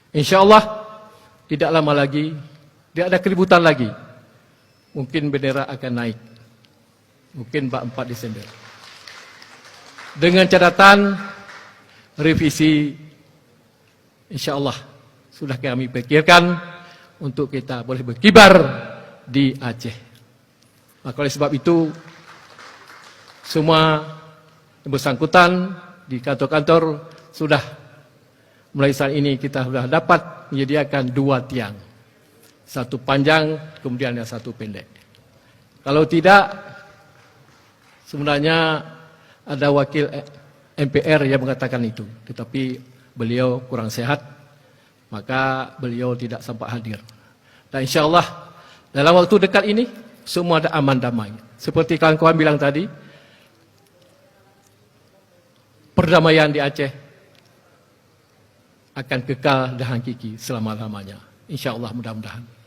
Insya Allah tidak lama lagi, tidak ada keributan lagi. Mungkin bendera akan naik, mungkin 4 Desember. Dengan catatan revisi, insya Allah sudah kami pikirkan untuk kita boleh berkibar di Aceh. Maka oleh sebab itu, semua yang bersangkutan di kantor-kantor sudah mulai saat ini kita sudah dapat menyediakan 2 tiang. Satu panjang, kemudian yang satu pendek. Kalau tidak, sebenarnya ada wakil MPR yang mengatakan itu. Tetapi beliau kurang sehat, maka beliau tidak sempat hadir. Dan insya Allah dalam waktu dekat ini, semua ada aman damai. Seperti kawan-kawan bilang tadi, perdamaian di Aceh akan kekal dan hakiki selama-lamanya. Insya Allah mudah-mudahan.